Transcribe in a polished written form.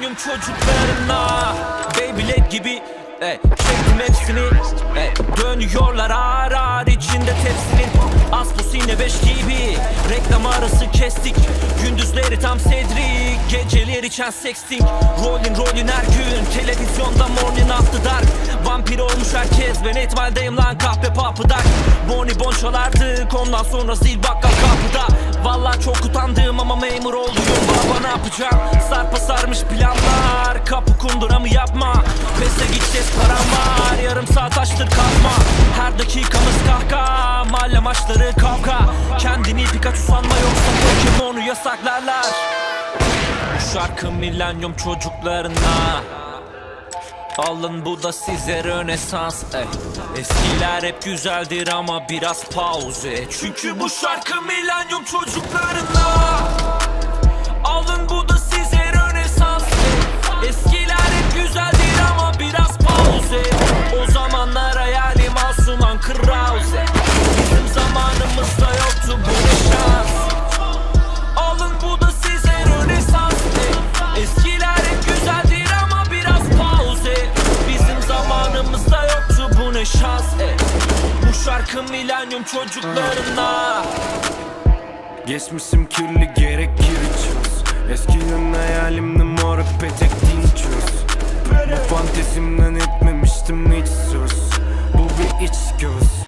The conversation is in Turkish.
milenyum çocuklarına Beyblade gibi çektim hepsini. Dönüyorlar ağır ağır içinde tepsinin. Aspos yine 5 gibi. Reklam arası kestik. Gündüzleri tam Cedric, geceleri çen sexting. Rollin her gün. Televizyonda morning after dark. Vampir olmuş herkes, ben etmaldeyim lan, kahpe papıdak. Bonibon çalardık, ondan sonra zil bakkal kapıda. Vallahi çok utandım ama memur oldum. Baba ne yapacağım? Sarpa sarmış planlar. Kapı kunduramı yapma. Peste gideceğiz, param var. Yarım saat açtır kalkma. Her dakikamız kahkaha. Mahalle maçları kavga. Kendini Pikachu sanma, yoksa Pokemon'u yasaklarlar. Bu şarkı milenyum çocuklarına. Alın bu da size Rönesans. Eskiler hep güzeldir ama biraz pauze. Çünkü bu şarkı milenyum çocuklarına. Alın bu da size Rönesans. Eskiler hep güzeldir ama biraz pauze. O zamanlar hayali Asuman Krause. Bizim zamanımızda yoktu bu şans. Alın bu da size Rönesans. Eskiler hep güzeldir ama biraz pauze. Bizim zamanımızda yoktu bu ne şans. Bu şarkı milenyum çocuklarına. Geçmişim kirli, gerekir içiyoruz. Eskiden hayalimde moruk petek dinçiyoruz. Bu fantezimden etmemiştim